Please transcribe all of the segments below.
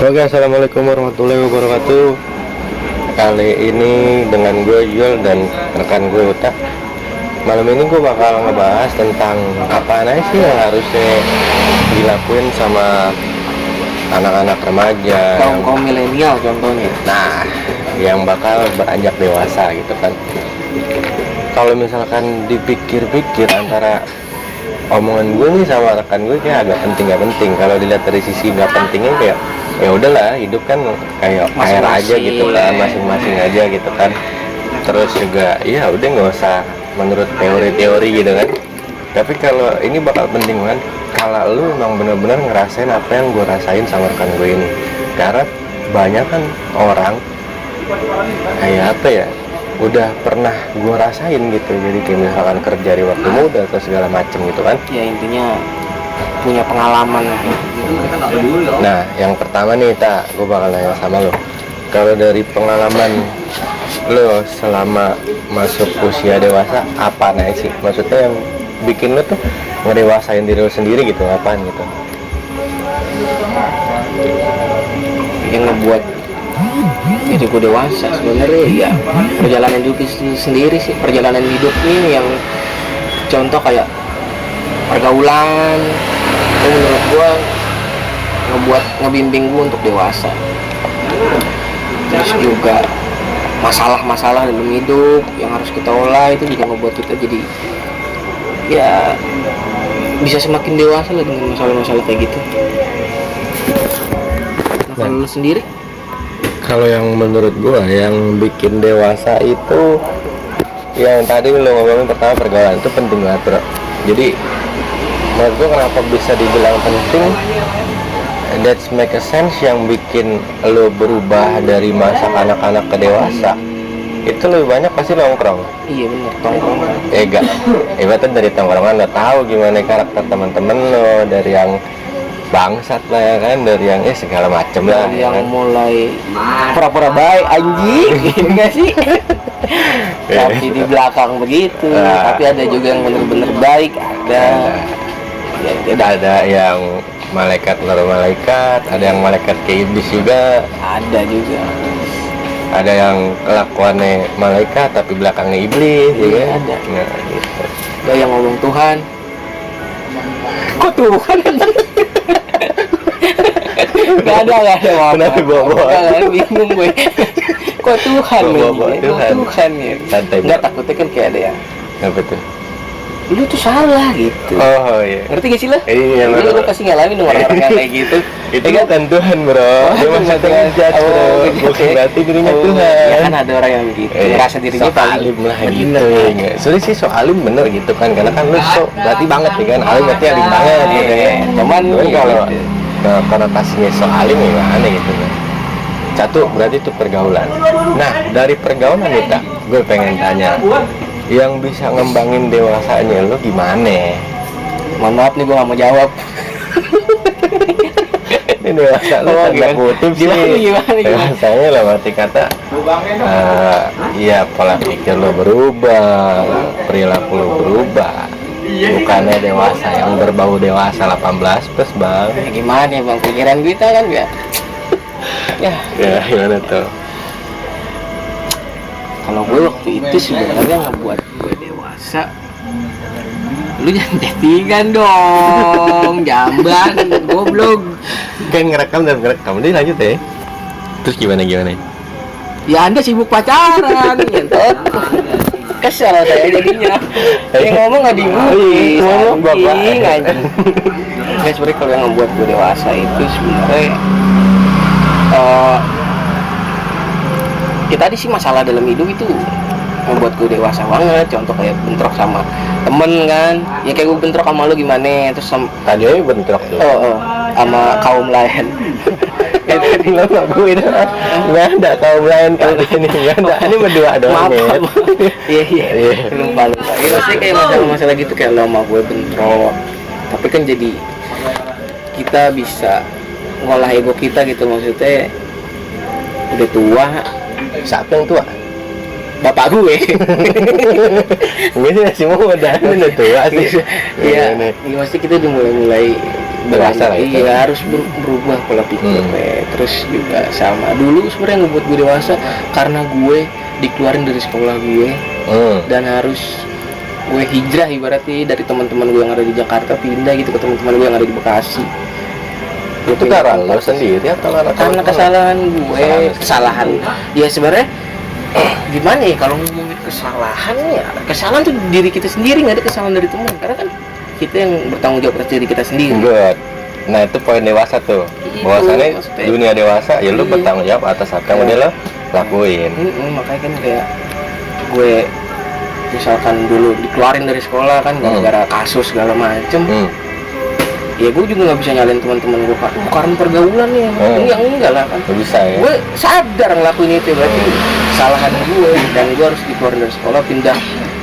Oke, assalamualaikum warahmatullahi wabarakatuh. Kali ini dengan gue Jual dan rekan gue Uta. Malam ini gue bakal ngebahas tentang apa aja sih yang harusnya dilakuin sama anak-anak remaja, kaum milenial contohnya. nah, yang bakal beranjak dewasa gitu kan. Kalau misalkan dipikir-pikir antara omongan gue nih sama rekan gue kayak agak penting gak penting. Kalau dilihat dari sisi nggak pentingnya kayak ya udahlah, hidup kan kayak air aja gitu kan, masing-masing aja gitu kan. Terus juga ya udah nggak usah menurut teori-teori gitu kan. Tapi kalau ini bakal penting kan, kalau lu memang benar-benar ngerasain apa yang gue rasain sama rekan gue ini. Karena banyak kan orang kayak apa ya, udah pernah gue rasain gitu. Jadi kayak misalkan kerja di waktu muda atau segala macem gitu kan. Ya intinya punya pengalaman lah. Nah, yang pertama nih gue bakal nanya sama lo. Kalau dari pengalaman lo selama masuk usia dewasa, apa nih sih? Maksudnya yang bikin lo tuh ngedewasain diri lo sendiri gitu, apaan gitu? Yang ngebuat diriku dewasa sebenarnya ya perjalanan hidup sendiri sih. Perjalanan hidup ini yang contoh kayak pergaulan itu menurut gua ngebimbing gua untuk dewasa. Terus juga masalah-masalah dalam hidup yang harus kita olah itu juga ngebuat kita jadi ya bisa semakin dewasa lah dengan masalah-masalah kayak gitu. Nah, kalau lu sendiri? Kalau yang menurut gua yang bikin dewasa itu yang tadi lo ngomongin pertama, pergaulan itu penting banget bro. Jadi menurut gua kenapa bisa dibilang penting, that's make a sense. Yang bikin lo berubah dari masa anak-anak ke dewasa itu lebih banyak pasti nongkrong. Iya benar, tongkrongan. Ibaratnya dari tongkrongan lo tahu gimana karakter teman-teman lo, dari yang bangsat lah ya kan, dari yang segala macem lah yang kan? Mulai pura-pura baik anjing gitu gak sih? Tapi di belakang begitu. Tapi ada juga yang bener-bener baik, ada yang malaikat lor malaikat, ada yang malaikat kayak iblis juga, ada juga. Ada yang kelakuannya malaikat tapi belakangnya iblis, ya ada. Nah, gitu. Ada yang ngomong Tuhan. Kok Tuhan? Gak ada Kenapa bawa-bawa? Bingung gue. Kok Tuhan? Tuhan ya. Santai. Nggak, takutnya kan kayak ada ya. Apa tuh? Lu tuh salah gitu. Oh iya. Ngerti gak sih lo? Iya. Lu pasti ngalamin orang-orang kayak gitu. Itu kan Tuhan bro. Dia masih terjat bro. Bukan berarti dirinya Tuhan. Ya kan ada orang yang gitu. Ngerasa dirinya paling lah gitu. Soalnya sih alim bener gitu kan. Karena kan lu berarti banget nih kan. Alim berarti alim banget gitu ya. Cuman kalau konotasinya alim ya aneh gitu kan. Satu berarti itu pergaulan. Nah dari pergaulan nih tak, gue pengen tanya, yang bisa ngembangin dewasanya lo gimana? Mohon maaf nih, gue gak mau jawab. Ini dewasa lo tanda kutip sih. Gimana? Dewasanya lah arti kata ya pola pikir lo berubah, perilaku lo berubah. Bukannya dewasa yang berbau dewasa 18 plus bang. Ya, gimana ya bang, pikiran kita kan ya. Ya gimana tuh? Kalau gue waktu itu sebenarnya ngebuat gue dewasa, lu jangan chattingan dong, jamban, goblok. Kan ngerekam dan ngerekam, ini lanjut ya. Terus gimana? Ya anda sibuk pacaran, ngentot. Kesel saya jadinya. Yang ngomong nggak dimuji, ngomong bapak. Anjing. Nah, sebenarnya kalau yang ngebuat gue dewasa itu sebenarnya kita tadi sih masalah dalam hidup itu membuat gue dewasa banget. Contoh kayak bentrok sama temen kan, ya kayak gue bentrok sama lo gimana, terus tadi aja bentrok tuh sama kaum lain. Tadi lo nggak gue nggak ada kaum lain kali ini, nggak ada, ini berdua doang ya. Iya lupa ya, maksudnya kayak masalah gitu kayak lo sama gue bentrok, tapi kan jadi kita bisa ngolah ego kita gitu. Maksudnya udah tua. Siapa yang tua? Bapak gue. Gue sih masih muda, udah tua sih. Iya, maksudnya kita udah mulai dewasa lah itu. Iya, harus berubah pola pikir. Terus juga sama dulu sebenarnya ngebuat gue dewasa karena gue dikeluarin dari sekolah gue dan harus gue hijrah ibaratnya dari teman-teman gue yang ada di Jakarta pindah gitu ke teman-teman gue yang ada di Bekasi. Itu karena lo sendiri atau karena kesalahan gue, kesalahan ya sebenarnya gimana ya kalau ngomongin kesalahan ya kesalahan tuh diri kita sendiri, nggak ada kesalahan dari teman karena kan kita yang bertanggung jawab atas diri kita sendiri. Good. Nah itu poin dewasa tuh. Bahwasannya dunia dewasa ya lu bertanggung jawab atas apa yang udah lo lakuin. Makanya kan kayak gue misalkan dulu dikeluarin dari sekolah kan gara-gara kasus segala macem. Ya gue juga nggak bisa nyalain teman-teman gue karena pergaulan ya. Ini yang enggak lah kan. Gak bisa ya. Gue sadar ngelakuin itu berarti kesalahan gue dan gue harus dikeluarin dari sekolah pindah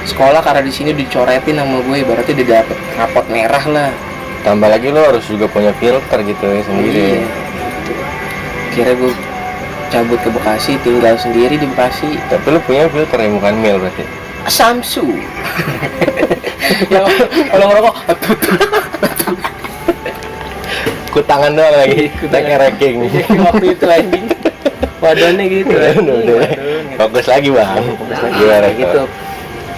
sekolah karena di sini dicoretin sama gue berarti dia dapet rapot merah lah. Tambah lagi lo harus juga punya filter gitu ya sendiri. Kira gue cabut ke Bekasi tinggal sendiri di Bekasi. Tapi lo punya filter yang bukan mil berarti. Samsu. Yang kalau ngerokok ku tangan doang lagi, kita ranking. Waktu itu anjing. Wadonnya gitu. Fokus lagi bang. Fokus lagi gitu.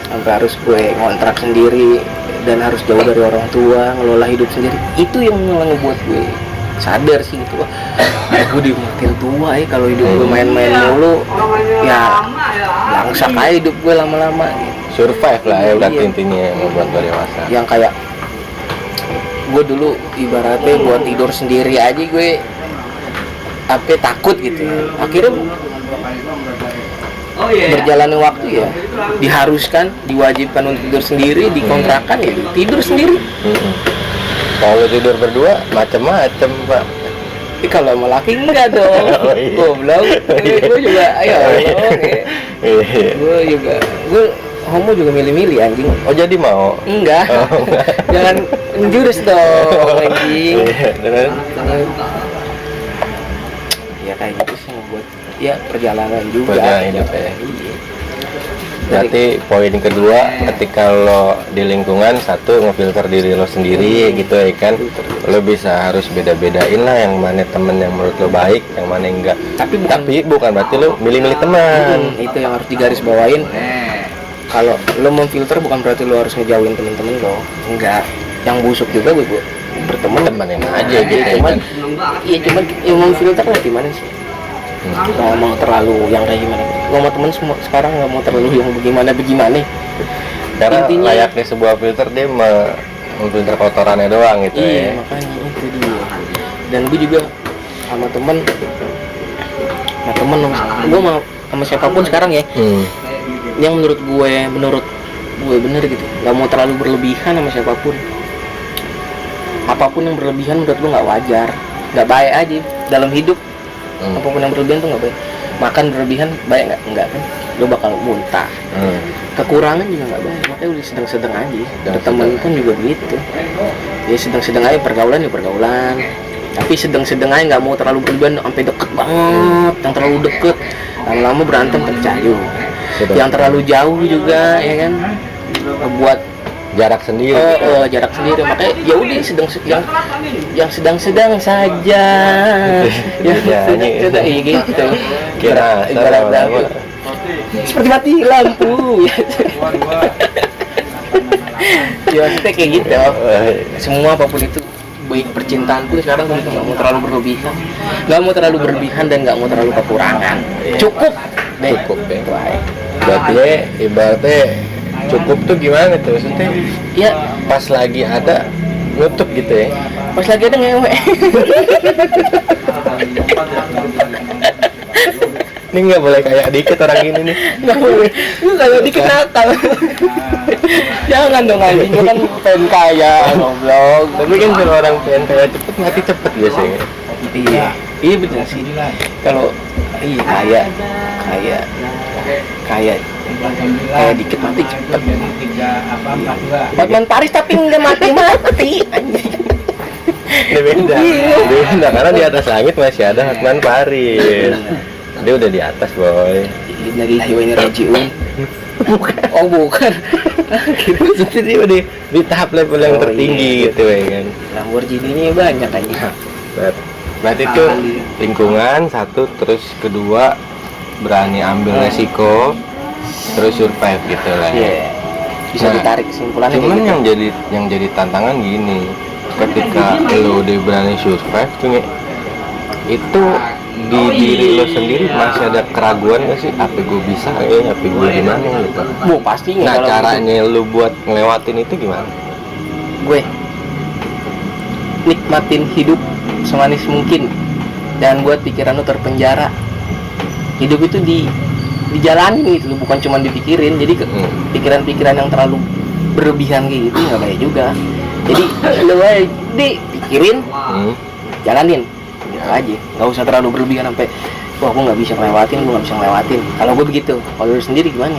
Sampai harus gue ngontrak sendiri dan harus jauh dari orang tua, ngelola hidup sendiri. Itu yang malah ngebuat gue sadar sih gitu. Gue dimakin tua ya kalau hidup gue main-main mulu. Ya langsak aja hidup gue lama-lama. Survive lah ya udah intinya yang membuat gue dewasa. Yang kayak gue dulu ibaratnya buat tidur sendiri aja gue takut gitu ya. Akhirnya berjalannya waktu ya diharuskan, diwajibkan untuk tidur sendiri di kontrakan ya tidur sendiri. Kalau tidur berdua macem-macem pak. Kalau sama laki enggak dong. Goblok. Gue juga gue homo juga milih-milih anjing. Oh jadi mau? Enggak. Jangan menjurus dong anjing. Ya kayak gitu sih buat ya perjalanan juga. Hidup ya. Berarti poin kedua ketika lo di lingkungan satu ngefilter diri lo sendiri gitu ya kan. Lo bisa harus beda-bedain lah yang mana temen yang menurut lo baik, yang mana enggak. Tapi bukan berarti lo milih-milih teman. Itu yang harus digarisbawain. Kalau lo memfilter bukan berarti lo harus ngejauhin temen-temen lo. Enggak. Yang busuk juga gue berteman temenin aja gitu cuman, iya cuman yang memfilter lah gimana sih? Nggak mau terlalu yang kayak gimana? Gue sama temen semua sekarang nggak mau terlalu yang bagaimana. Karena intinya, layaknya sebuah filter dia memfilter kotorannya doang gitu iya, ya. Makanya itu dia. Dan gue juga sama temen gue sama siapapun sekarang ya. Yang menurut gue bener gitu, nggak mau terlalu berlebihan sama siapapun. Apapun yang berlebihan menurut gue nggak wajar, nggak baik aja dalam hidup. Apapun yang berlebihan tuh nggak baik. Makan berlebihan baik nggak kan? Lo bakal muntah. Kekurangan juga nggak baik. Makanya udah sedang-sedang aja. Teman pun juga begitu. Ya sedang-sedang aja, pergaulan ya pergaulan. Tapi sedang-sedang aja, nggak mau terlalu berlebihan sampai deket banget. Yang terlalu deket lama-lama berantem pecah juga. Yang terlalu jauh juga ya kan buat jarak sendiri. Jarak sendiri. Makanya ya udah yang sedang-sedang saja. Yang sedang gitu. Kira seperti mati lampu. Ya maksudnya kayak gitu. Semua apapun itu baik percintaan pun sekarang nggak mau terlalu berlebihan dan nggak mau terlalu kekurangan. Cukup deh. Berarti ibaratnya cukup tuh gimana tuh maksudnya? Ya pas lagi ada nutup gitu ya. Pas lagi ada ngewe. Ini nggak boleh kayak dikit orang ini nih. Nggak boleh. Lu kalau dikit nakal. Jangan dong anjing, gue kan pengen kaya, goblok. Tapi kan kalau orang pengen kaya cepet mati cepet biasanya. Iya betul sih. Kalau kaya dikit mati cepet. Batman Paris tapi nggak mati anjing. Ini beda karena di atas langit masih ada Hotman Paris. Dia udah di atas boy. Dari jiwanya Rajiun. Bukan. Maksudnya dia udah di tahap level yang Oh, tertinggi iya. gitu ya kan. Lamborghini ini banyak aja. Berarti itu lingkungan satu, terus kedua berani ambil resiko, terus survive gitu lah. Iya. Bisa Nah, ditarik kesimpulannya Cuman kayak gitu. yang jadi tantangan gini, ketika lo udah berani survive tuh Nge, itu di diri lo sendiri masih ada keraguan gak sih? Apa gue bisa ya? Apa gue gimana gitu? Bu, pastinya Nah kalau caranya lo buat ngelewatin itu gimana? gue nikmatin hidup semanis mungkin, jangan buat pikiran lo terpenjara. Hidup itu dijalanin gitu lo, bukan cuma dipikirin. Jadi pikiran-pikiran yang terlalu berlebihan kayak gitu nggak baik juga. Jadi lo aja dipikirin, jalanin gitu aja, nggak usah terlalu berlebihan sampai wah gue nggak bisa ngelewatin. Kalau gue begitu. Kalau lu sendiri gimana?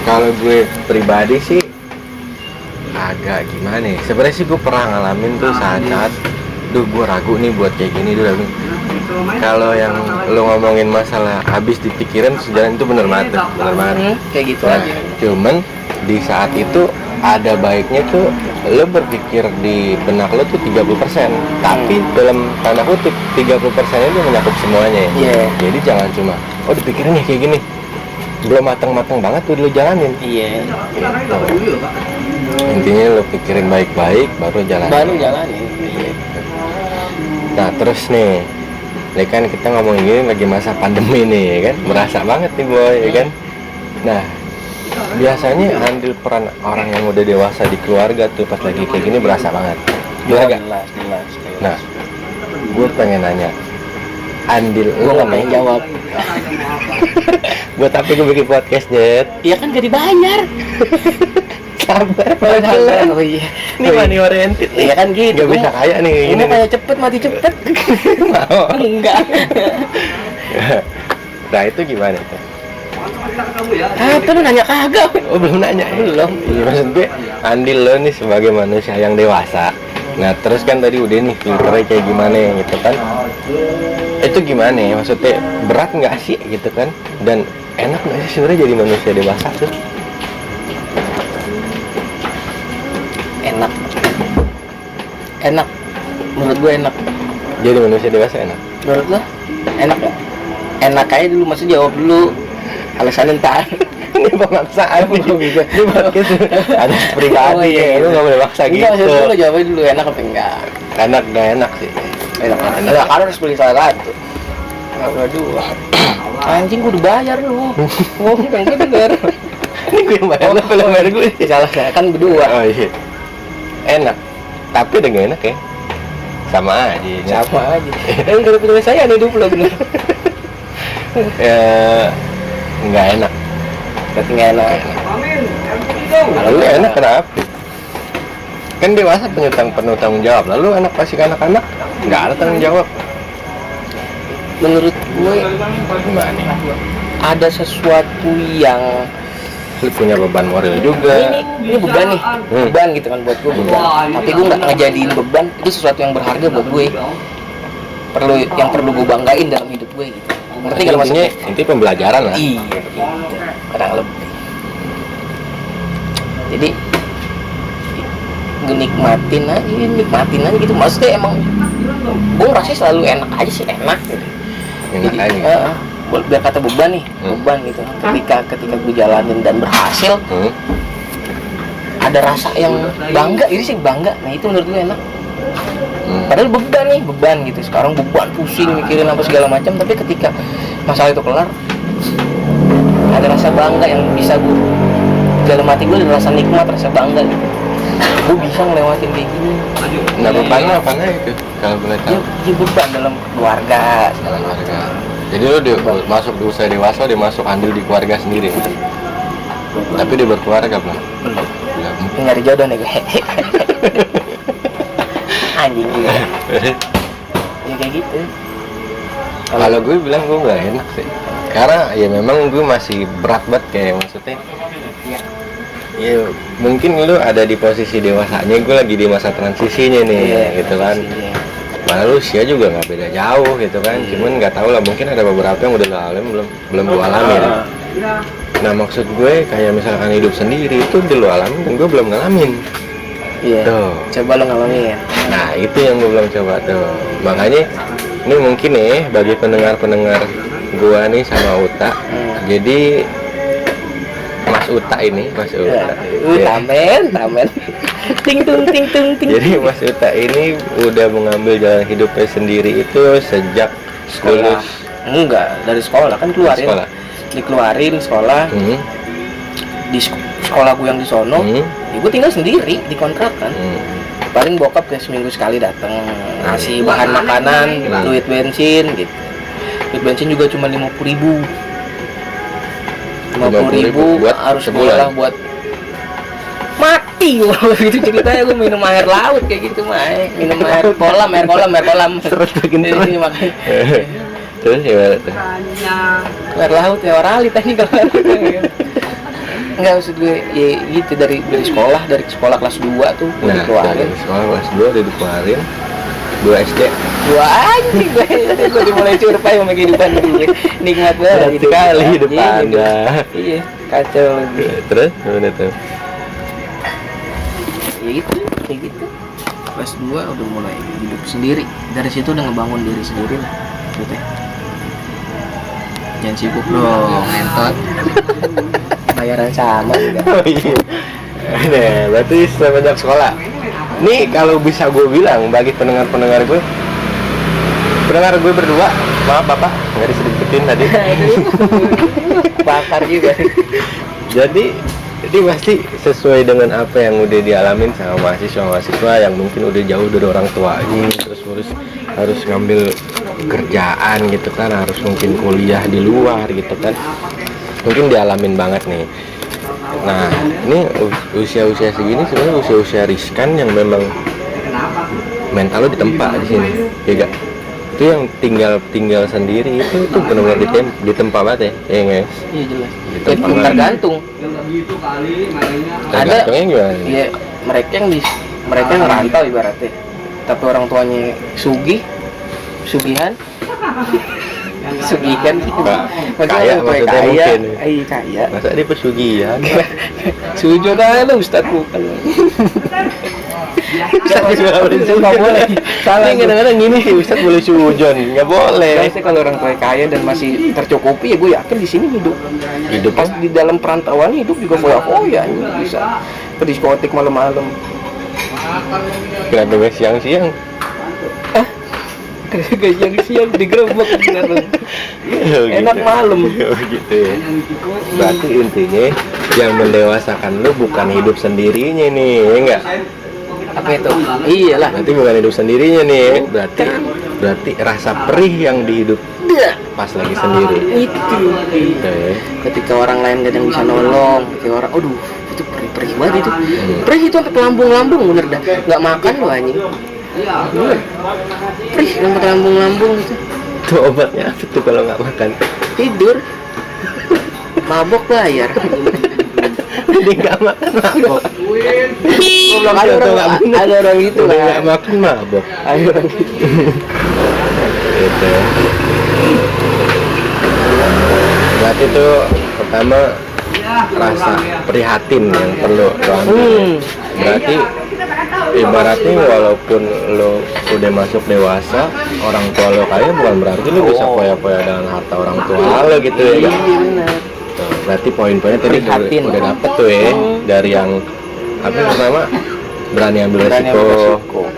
Kalau gue pribadi sih agak gimana ya? Sebenarnya sih gue pernah ngalamin tuh saat-saat, duh gue ragu nih buat kayak gini dulu. Kalau yang lo ngomongin masalah habis dipikirin sejalan itu bener banget, Kayak gitu Nah, aja. cuman di saat itu ada baiknya tuh lo berpikir di benak lo tuh 30%, tapi dalam tanda kutip 30% itu mencakup semuanya ya. Iya. Jadi jangan cuma dipikirin ya kayak gini, belum matang-matang banget tuh lo jalanin. Iya. Gitu. Intinya lo pikirin baik-baik baru jalanin. Baru jalanin. Iya. Nah terus nih, ini kan kita ngomongin gini lagi masa pandemi nih ya kan, berasa banget nih boy ya kan. Nah biasanya andil peran orang yang udah dewasa di keluarga tuh pas lagi kayak gini berasa banget. Bener gak? Jelas. Nah, gue pengen nanya, andil Gue nggak pengen jawab. buat apa gue bikin podcast Jet? Iya kan gak dibayar. Sabar, Oh iya. ini money oriented nih. Iya kan gitu. Gak bisa kaya nih kayak Ini gini nih. kayak cepet mati cepet. Mau. Enggak. Nah itu gimana tuh? Apa lu nanya kagak? Oh belum nanya ya? Belum. Iya maksud gue andil lo nih sebagai manusia yang dewasa. Nah terus kan tadi udah nih filternya kayak gimana gitu kan. Itu gimana ya maksudnya, berat nggak sih gitu kan? Dan enak nggak sih sebenarnya jadi manusia dewasa tuh? Enak. Menurut gue enak. Jadi manusia dewasa enak? Menurut lo enak gak? Enak aja dulu, maksud jawab dulu. Alasannya ntar. Ini pemaksaan nih. Ini podcast ada pribadi Oh, iya. ya, lu nggak boleh maksa gitu. Enggak, maksud lo jawab dulu enak apa enggak? Enak nggak enak sih? Enak. Enak kan harus pilih salah satu. Dua. Anjing gue udah bayar lu. Oh, kan gue denger. Ini gue yang bayar, lo belum bayar gue. Salah saya kan berdua. Oh iya. Enak. Tapi udah nggak enak ya? Sama aja. Ya. Sama aja. Udah punya saya nih hidup lo bener. Ya, nggak enak. Berarti nggak enak. Lalu enak kenapa? Kan dewasa penuh tanggung jawab. Lalu anak pasti anak-anak nggak ada tanggung jawab. Menurut gue Gimana? ada sesuatu yang Lu punya beban moral juga. ini beban nih, beban gitu kan buat gue beban. Tapi gue nggak ngejadiin beban itu sesuatu yang berharga buat gue. Yang perlu gue banggain dalam hidup gue gitu. Ngerti nggak maksudnya? Intinya pembelajaran lah. Iya, gitu. Kadang lebih. Jadi nikmatin aja gitu. Maksudnya emang gue rasanya selalu enak aja sih, enak gitu. Enak Jadi, aja. biar kata beban nih, beban gitu. Ketika gue jalanin dan berhasil, ada rasa yang bangga, ini sih bangga. Nah itu menurut gue enak. Padahal beban gitu. Sekarang beban pusing mikirin apa segala macam, tapi ketika masalah itu kelar, ada rasa bangga yang bisa gue dalam hati gue, ada rasa nikmat, rasa bangga gitu. Gue bisa ngelewatin kayak gini. Nah bebannya apa itu? Kalau boleh tahu. Dia beban dalam keluarga segala macam. Keluarga. Jadi lu masuk di usia dewasa, dia masuk andil di keluarga sendiri. Tapi dia berkeluarga belum? Belum. Nyari jodoh nih gue. Anjing juga. Ya kayak gitu. Kalau gue bilang gue nggak enak sih. Karena ya memang gue masih berat banget kayak maksudnya. Ya mungkin lu ada di posisi dewasanya, gue lagi di masa transisinya nih, gitu kan. Malah usia juga nggak beda jauh gitu kan. Cuman nggak tahu lah, mungkin ada beberapa yang udah lo alamin belum gue alamin. Nah maksud gue kayak misalkan hidup sendiri itu udah lo alamin dan gue belum ngalamin. Iya. Tuh. Coba lo ngalamin ya. Nah itu yang gue belum coba tuh. Makanya ini mungkin nih bagi pendengar-pendengar gue nih sama Uta. Jadi Mas Uta ini, Mas Uta. Ya. Tamen. ting tung. Jadi Mas Uta ini udah mengambil jalan hidupnya sendiri itu sejak Sekolah. lulus Enggak, dari sekolah kan keluarin. sekolah. Dikeluarin sekolah. Di sekolah gue yang di sono, ya gue tinggal sendiri di kontrakan. Paling bokap kayak seminggu sekali datang ngasih bahan makanan, duit bensin gitu. Duit bensin juga cuma 50.000. 50.000 buat harus sebulan. sekolah buat mati. Itu ceritanya gue minum air laut kayak gitu mah. Minum air kolam. Terus bikin terus. Iya, makanya. Terus gimana tuh? Air laut ya orali tadi kalau enggak maksud gue ya gitu dari sekolah kelas 2 tuh gue dikeluarin. Dari sekolah kelas 2 udah dikeluarin 2 SD. Gua anjing gue dimulai curpai sama kehidupan gue. Nikmat banget hidup sekali hidup Iya, Anda. Iya, kacau lagi. Terus gimana tuh? Ya gitu, kayak gitu. Kelas 2 udah mulai hidup sendiri. Dari situ udah ngebangun diri sendiri lah. Gitu ya. Jangan sibuk dong, entot. Bayaran sama juga. Oh iya. Nah, berarti semenjak sekolah. Nih kalau bisa gue bilang bagi pendengar-pendengar gue berdua, maaf bapak nggak disebutin tadi. Bakar juga. Jadi pasti sesuai dengan apa yang udah dialamin sama mahasiswa yang mungkin udah jauh dari orang tuanya, terus harus ngambil kerjaan gitu kan, harus mungkin kuliah di luar gitu kan, mungkin dialamin banget nih. Nah ini usia-usia segini sebenarnya usia-usia riskan yang memang mental lo ditempa di sini, ya gak? Itu yang tinggal sendiri itu benar-benar ditempa banget ya guys. Iya jelas. Ditempa banget. Tergantung. Tergantungnya gimana? Iya, mereka yang ngerantau ibaratnya. Tapi orang tuanya sugihan. Kaya maksudnya mungkin. Iya kaya. Masa dia pesugihan? Sujo dah lu Ustaz bukan. Ustaz nggak boleh. Salah kadang-kadang gini sih Ustaz boleh sujon, nggak boleh. Biasanya kalau orang tua kaya dan masih tercukupi ya gue yakin di sini hidup pas di dalam perantauan hidup juga foya-foya bisa ke diskotik malam-malam. Kenapa nggak siang-siang? Guys yang siang digerebek sekarang. Enak malam. Gitu ya. Berarti intinya yang mendewasakan lu bukan hidup sendirinya nih, ya enggak? Apa itu? Iyalah. Berarti bukan hidup sendirinya nih. Berarti rasa perih yang dihidup pas lagi sendiri. Itu. Okay. Ketika orang lain gak ada yang bisa nolong, ketika orang, aduh, itu perih banget itu. Perih itu sampai ke lambung-lambung bener dah. Gak makan lo anjing. Bener. Perih sampai ke lambung-lambung gitu. Itu obatnya apa tuh kalau nggak makan? Tidur. Mabok bayar. Dia nggak makan mabok. Ada orang gitu Udah lah. nggak makan mabok. Ada orang gitu. Gitu. Berarti tuh pertama rasa prihatin yang perlu lo ambil. Berarti ibaratnya walaupun lo udah masuk dewasa, orang tua lo kaya bukan berarti lo bisa foya-foya dengan harta orang tua lo gitu ya. Iya benar. Tuh, berarti poin-poinnya tadi Prihatin. udah dapet tuh ya, dari yang apa yang pertama berani ambil resiko,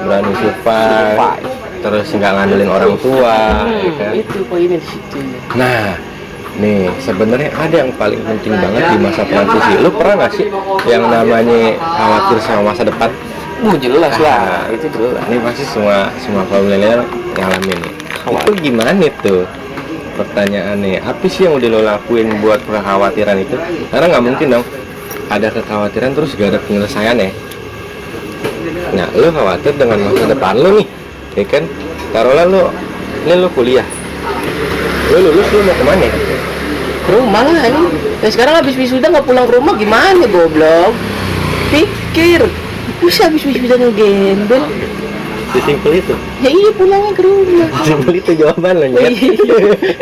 berani survive, terus nggak ngandelin orang tua, ya kan? Itu poinnya di situ. Nah, nih sebenarnya ada yang paling penting banget di masa transisi. Lu pernah nggak sih yang namanya khawatir sama masa depan? Jelas lah, itu jelas. Ini pasti semua kaum milenial ngalamin nih. Itu gimana tuh? Pertanyaannya, apa sih yang udah lo lakuin buat kekhawatiran itu? Karena nggak mungkin dong ada kekhawatiran terus gak ada penyelesaian ya. Nah, lo khawatir dengan masa depan lo nih, ya kan? Taruhlah lo kuliah, lo lulus lo mau kemana? Ke rumah lah ini. Nah, sekarang habis wisuda nggak pulang ke rumah gimana goblok? Pikir, bisa habis wisuda ngegembel. Sesimpel itu. Ya iya pulangnya ke rumah. Sesimpel itu jawaban lo ya. Iya.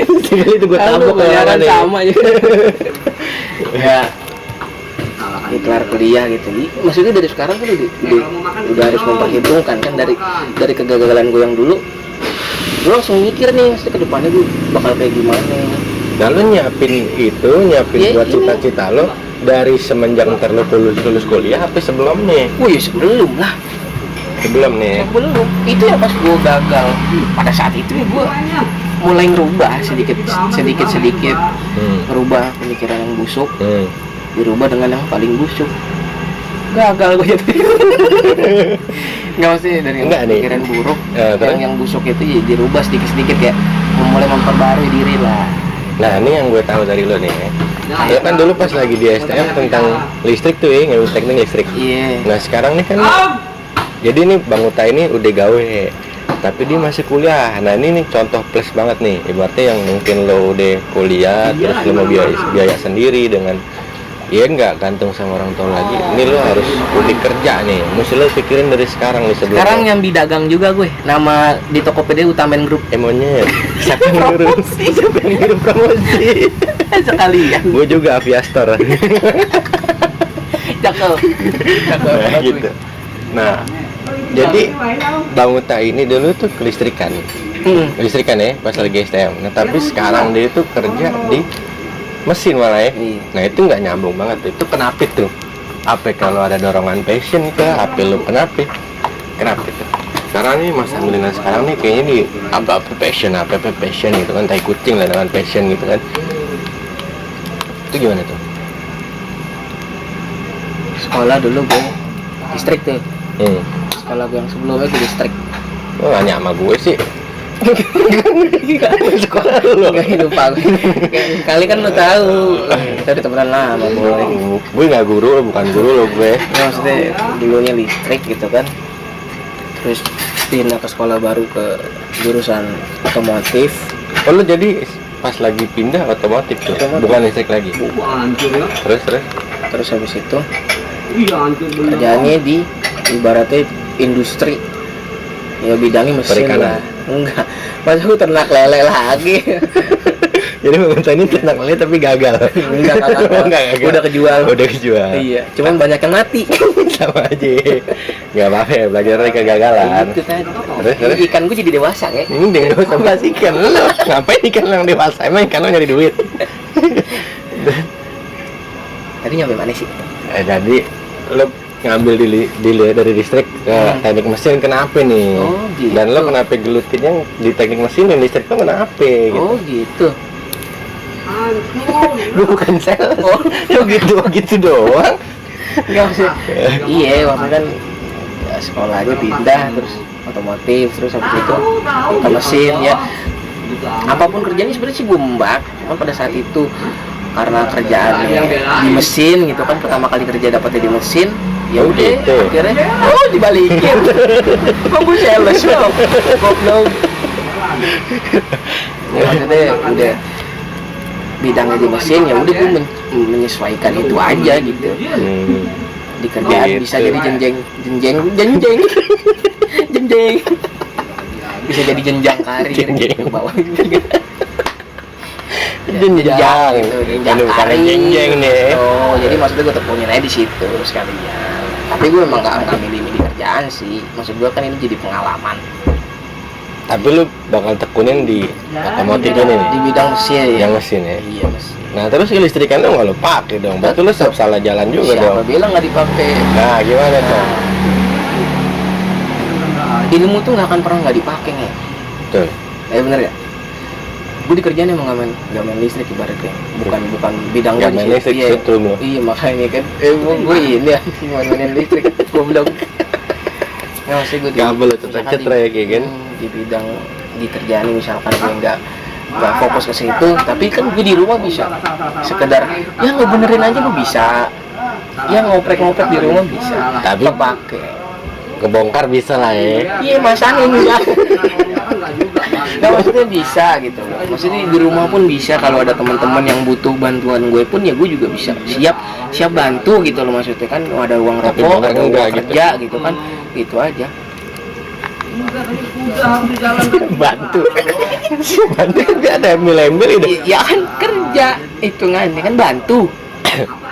Sesimpel itu gue tabok bayaran sama aja. ya kelar kuliah gitu. Maksudnya dari sekarang kan udah harus memperhitungkan kan dari kegagalan gue yang dulu. Gue langsung mikir nih, maksudnya ke depannya gue bakal kayak gimana. Nah lu nyiapin buat cita-cita lo dari semenjak ntar lo lulus kuliah apa sebelum nih? Wih sebelum lah. Sebelum nih. Sebelum itu ya pas gue gagal. Pada saat itu ya gue mulai ngerubah sedikit ngerubah pemikiran yang busuk, dirubah dengan yang paling busuk. Gagal gue jadi. Nggak maksudnya dari pemikiran buruk, yang busuk itu ya dirubah sedikit ya, mulai memperbarui diri lah. Nah ini yang gue tahu dari lo nih. Lo kan dulu pas lagi di STM tentang listrik tuh ya, ngambil teknik listrik. Iya. Nah sekarang nih kan, jadi nih Bang Uta ini udah gawe, tapi dia masih kuliah. Nah ini nih contoh plus banget nih. Ibaratnya yang mungkin lo udah kuliah, terus lo mau biaya sendiri dengan ya nggak gantung sama orang tua lagi. Ini lo harus udah kerja nih. Mesti lo pikirin dari sekarang nih sebelum. Sekarang nyambi dagang juga gue. Nama di Tokopedia Utamen Group. Monyet. Siapa yang ngurus? Siapa yang ngirim promosi? Sekalian. Gue juga Aviastor. Cakep. Nah, gitu. Nah, jadi Bang Uta ini dulu tuh kelistrikan. Kelistrikan ya pas lagi STM. Nah, tapi sekarang dia tuh kerja di mesin malah ya. Nah itu nggak nyambung banget tuh. Itu kenapa tuh? Apa kalau ada dorongan passion ke? Apa lu kenapa itu? Sekarang nih masa milenial sekarang nih kayaknya nih apa passion gitu kan, tai kucing lah dengan passion gitu kan. Itu gimana tuh? Sekolah dulu gue listrik tuh. Sekolah gue yang sebelumnya gue listrik. Oh nanya sama gue sih. Sekolah lu nggak hidup aku kali kan lo tahu kita udah temenan lama boy. Gue nggak guru, bukan guru lo gue. Maksudnya dulunya listrik gitu kan, terus pindah ke sekolah baru ke jurusan otomotif. Oh lu jadi pas lagi pindah otomotif tuh, bukan listrik lagi. Terus habis itu kerjaannya di ibaratnya industri ya, bidangnya mesin perikanan. lah. Enggak, masa gue ternak lele lagi. Jadi Bang Uta ini ternak lele tapi gagal. Enggak. Udah kejual. Iya, cuman banyak yang mati. Sama aja. Gak apa-apa ya, belajar dari kegagalan. Itu tadi. Terus Ikan gue jadi dewasa ya. ini dengan gak usah bahas ikan lo. Ngapain ikan yang dewasa? Emang ikan lo nyari duit? Tadi nyampe mana sih? Jadi lo ngambil dari listrik ke teknik mesin, kenapa nih? Oh, gitu. Dan lo kenapa gelutinnya di teknik mesin dan listrik lo kenapa gitu? Oh gitu. Lu bukan sales. Oh gitu doang. Enggak sih. Iya, waktu kan ya, sekolahnya pindah terus otomotif, terus habis itu ke mesin ya. Apapun kerjanya sebenarnya sih gue mbak, cuman pada saat itu karena kerjaannya di mesin gitu kan, pertama kali kerja dapetnya di mesin, ya udah gitu. Akhirnya dibalikin. Kok gue sales loh, goblok. Ya maksudnya udah bidangnya di mesin, ya udah gue menyesuaikan itu aja gitu. Di kerjaan gitu. bisa jadi jenjeng bisa jadi jenjang karir gitu bawah gitu. Jenjang gitu, jenjang bukan karir. jenjeng nih. Oh, jadi maksudnya gue tekunin aja di situ sekalian. Tapi gue emang gak milih-milih kerjaan sih. Maksud gue kan ini jadi pengalaman. Tapi lu bakal tekunin di otomotif ini nih? Di bidang mesin. Yang mesin ya? Iya mesin. Nah terus kelistrikan lu nggak lu pakai dong? Berarti lu salah jalan juga Siapa dong? Siapa bilang nggak dipakai? Nah gimana tuh? Ilmu tuh nggak akan pernah nggak dipakai nih. Betul. Bener ya? Gue di kerjaan emang gak main listrik ibaratnya, bukan bidang gue Gak main listrik, setrum lo. Iya makanya kan, gue ini ya main listrik, gue bilang. Nggak maksud gue kabel cetrek kayak kan? Di bidang di kerjaan misalkan gue nggak fokus ke situ, tapi kan gue di rumah bisa sekedar ya ngebenerin aja gue bisa, ya ngoprek di rumah bisa, tapi pakai kebongkar bisa lah ya. Iya masanya enggak. Nah, maksudnya bisa gitu. Maksudnya di rumah pun bisa, kalau ada teman-teman yang butuh bantuan gue pun ya gue juga bisa siap bantu gitu loh, maksudnya kan ada uang rokok, ada uang kerja gitu kan, gitu aja. Bantu tapi ada embel-embel itu. Ya kan kerja hitungannya kan bantu.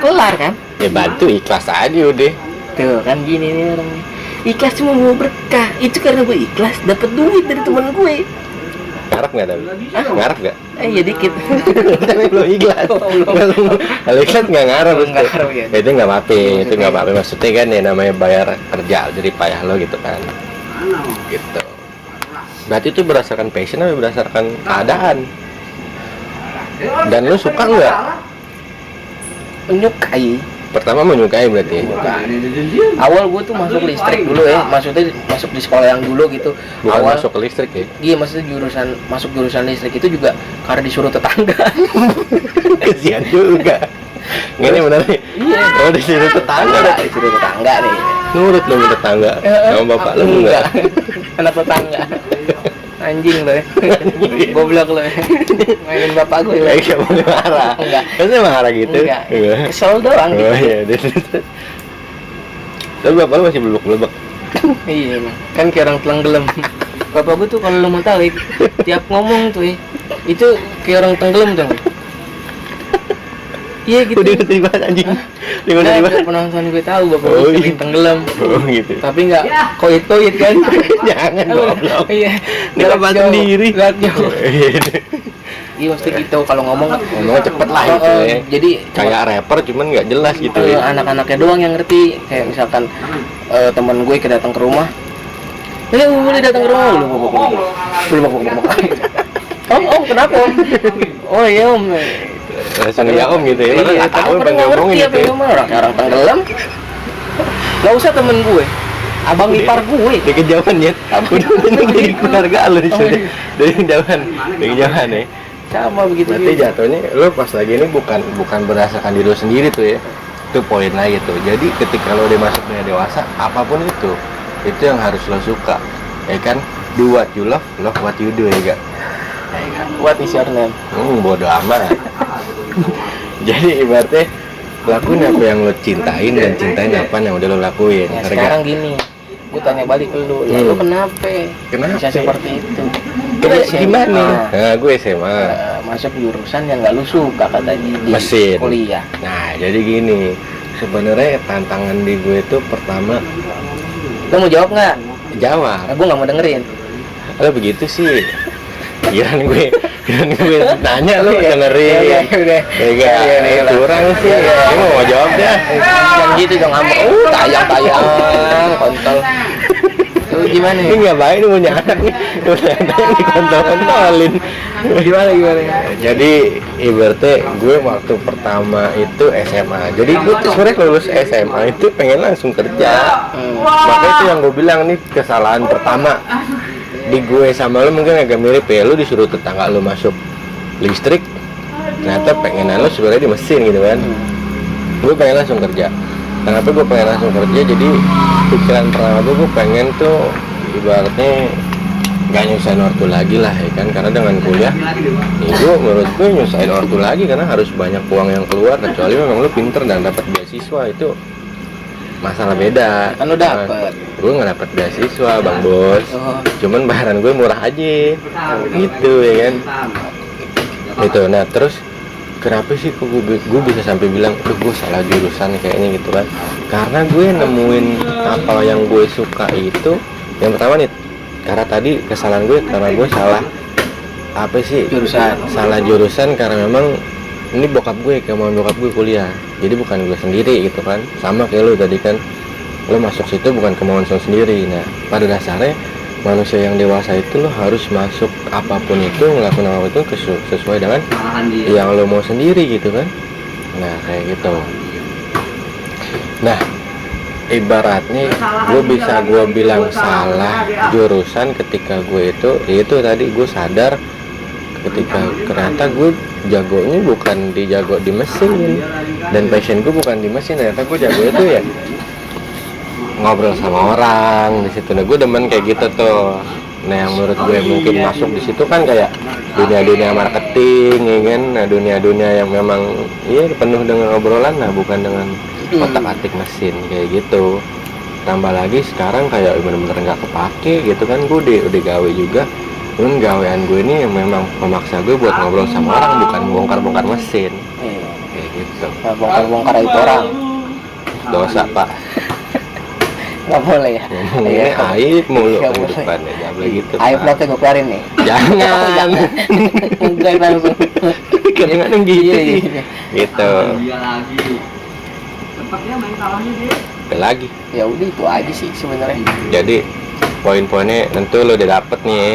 kelar kan. Ya bantu ikhlas aja udah. Tuh kan gini nih orangnya, ikhlas cuma mau berkah. Itu karena gue ikhlas dapat duit dari teman gue. Ngarep nggak tapi? Ngarep nggak? Ya dikit. Tapi belum ikhlas. Kalau ikhlas nggak ngarep Nggak ngarep, ya. Itu nggak apa-apa, itu nggak apa-apa. Maksudnya kan ya namanya bayar kerja dari payah lo gitu kan. Gitu. Berarti itu berdasarkan passion atau berdasarkan keadaan? Dan lo suka nggak? Menyukai. Pertama menyukai berarti. Awal gue tuh masuk listrik dulu ya, maksudnya masuk di sekolah yang dulu gitu. Bukan awal masuk ke listrik ya? Iya, maksudnya masuk jurusan listrik itu juga karena disuruh tetangga. Kesian juga. Ini benar nih. Iya. Oh disuruh tetangga. Disuruh tetangga nih. Nurut dong tetangga. Sama bapak lo enggak? Anak tetangga. Anjing lo ya. Goblok lo ya. Mainin bapak gue ya. Enggak boleh marah. Enggak. Kan marah gitu. Enggak. Kesel doang gitu. Oh iya. Tapi bapak lo masih beluk-beluk. Iya, kan kayak orang tenggelam. Bapak gue tuh kalau lo mau tahu, tiap ngomong tuh ya, itu kayak orang tenggelam tuh. Iya gitu. Udah ngerti banget anjing. Gimana Nah, gimana? penonton gue tahu bapak Oh, gue iya. sering tenggelam. Oh gitu. Tapi nggak koit kan? Jangan goblok. Iya. Ini bapak sendiri. Lihat jauh. Iya maksudnya gitu kalau ngomongnya cepet lah gitu ya. Jadi Kayak rapper cuman nggak jelas gitu ya. anak-anaknya doang yang ngerti. Kayak misalkan teman gue datang ke rumah, boleh datang ke rumah belum. Om kenapa om? Oh iya om. Langsung ya om gitu ya. Iya, Nggak tahu tapi pengen nggak ngomong ngerti gitu. apa yang ngomong orang tenggelam. Gak usah temen gue, abang ipar gue. Dari kejauhan ya. Udah jadi keluarga lo di sini. Dari kejauhan ya. Sama begitu. Berarti jatuhnya lo pas lagi ini bukan berdasarkan diri lo sendiri tuh ya. Itu poin lagi tuh. Jadi ketika lo udah masuk dunia dewasa, apapun itu yang harus lo suka. Ya kan? Do what you love what you do ya gak? What is your name? Bodo amat. Jadi ibaratnya lakuin apa yang lo cintain dan cintain apa yang udah lo lakuin. Ya, Ngerti sekarang gak? gini, gue tanya balik ke lu, ya lu kenapa? Bisa seperti itu? Coba SMA, gimana? Nah, gue SMA. masuk jurusan yang nggak lu suka katanya di Mesin. kuliah. Nah, jadi gini. Sebenarnya tantangan di gue itu pertama Lu mau jawab nggak? jawab. Gue nggak mau dengerin. Lo begitu sih. Kirain gue nanya lo Iya, dengerin. iya, udah. Enggak, Iya, kurang sih. Iya. Gue mau jawab dah. Jangan gitu dong, ngambek. Tayang, kontol. Lu gimana? Ini nggak baik nih punya anak nih. Udah dikontol-kontolin. Gimana? Jadi ibaratnya gue waktu pertama itu SMA. Jadi gue tuh sebenarnya lulus SMA itu pengen langsung kerja. Makanya itu yang gue bilang nih kesalahan pertama di gue sama lo mungkin agak mirip ya. Lo disuruh tetangga lo masuk listrik, ternyata pengen lo sebenarnya di mesin gitu kan. Gue pengen langsung kerja. Kenapa gue pengen langsung kerja? Jadi pikiran pertama gue pengen tuh ibaratnya nggak nyusahin ortu lagi lah ya kan, karena dengan kuliah itu menurut gue nyusahin ortu lagi karena harus banyak uang yang keluar, kecuali memang lo pinter dan dapat beasiswa, itu masalah beda. Kan lo dapet. Gue nggak dapat beasiswa bang bos, cuman bayaran gue murah aja gitu ya kan. Itu nah terus kenapa sih kok gue bisa sampai bilang gue salah jurusan kayaknya gitu kan, karena gue nemuin apa yang gue suka itu yang pertama nih, karena tadi kesalahan gue karena gue salah apa sih Jurusan. salah jurusan karena memang ini bokap gue, kemauan bokap gue kuliah, jadi bukan gue sendiri gitu kan. Sama kayak lo tadi kan, lo masuk situ bukan kemauan lo sendiri. Nah pada dasarnya manusia yang dewasa itu lo harus masuk apapun itu, ngelakuin apapun itu sesuai dengan yang lo mau sendiri gitu kan. Nah kayak gitu. Nah ibaratnya gue bilang salah jurusan ketika gue itu tadi gue sadar ketika ternyata gue jagonya bukan jago di mesin, dan passion gue bukan di mesin. Ternyata gue jago itu ya ngobrol sama orang di situ. Nah gue demen kayak gitu tuh. Nah yang menurut gue mungkin masuk di situ kan kayak dunia marketing ya kan. Nah dunia yang memang iya penuh dengan obrolan, nah bukan dengan otak-atik mesin kayak gitu. Tambah lagi sekarang kayak bener-bener nggak kepake gitu kan. Gue udah gawe juga, cuman gawean gue ini yang memang memaksa gue buat ngobrol sama orang, bukan bongkar-bongkar mesin kayak gitu. gitu. bongkar-bongkar itu orang Dosa pak. nggak boleh ya. Ngomongnya aib mulu Nggak ke boleh. depannya, jangan boleh gitu. Ayo Pak. plotnya gue keluarin nih. Jangan. Enggak langsung. Jangan yang gitu Iya, sih. iya. Gitu. Dia lagi. Tempatnya main kalahnya dia. Ada lagi. Ya udah itu aja sih sebenarnya. Jadi poin-poinnya tentu lo udah dapet nih ya,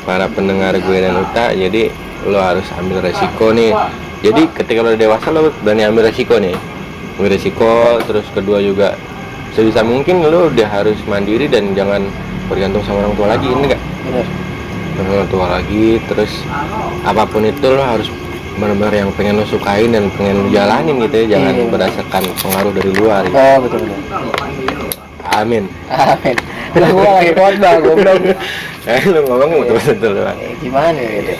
para pendengar gue dan Uta. Jadi lo harus ambil resiko nih. Jadi ketika lo udah dewasa lo berani ambil resiko nih. Ambil resiko, terus kedua juga sebisa mungkin lo udah harus mandiri dan jangan bergantung sama orang tua lagi, ini enggak? Bener. Orang tua lagi, terus apapun itu lo harus benar-benar yang pengen lo sukain dan pengen lo jalanin gitu ya, jangan Iya. berdasarkan pengaruh dari luar gitu. Oh betul betul. Amin. Amin. Lah gua lagi khotbah goblok. Lo ngomong betul-betul Bang. Gimana ya gitu.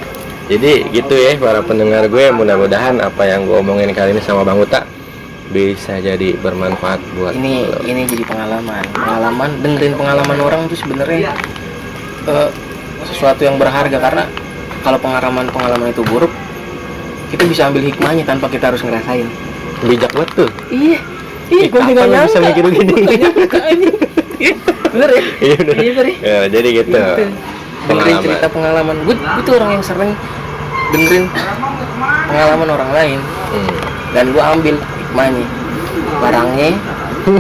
Jadi gitu ya para pendengar gue, mudah-mudahan apa yang gue omongin kali ini sama Bang Uta bisa jadi bermanfaat buat lo. Ini jadi pengalaman dengerin pengalaman orang tuh sebenarnya sesuatu yang berharga, karena kalau pengalaman itu buruk kita bisa ambil hikmahnya tanpa kita harus ngerasain. Bijak banget tuh. Iya gue Kapan juga lo bisa nyangka mikir begini? bener ya. Iya udah. Iya, bener ya. Ya, jadi gitu. Dengerin Pengalaman. cerita pengalaman gue tuh orang yang sering dengerin pengalaman orang lain dan gue ambil hikmahnya, barangnya,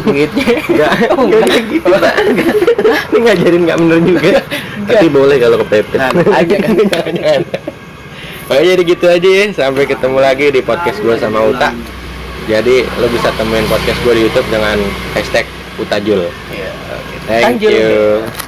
duitnya. Enggak gitu Pak. Ini ngajarin nggak bener juga. Tapi boleh kalau kepepet. Nah, aja kan. Jangan. Oke, jadi gitu aja ya. Sampai ketemu lagi di podcast gue sama Uta. Jadi lo bisa temuin podcast gue di YouTube dengan hashtag Utajul. Iya, oke. Thank Lanjut. you.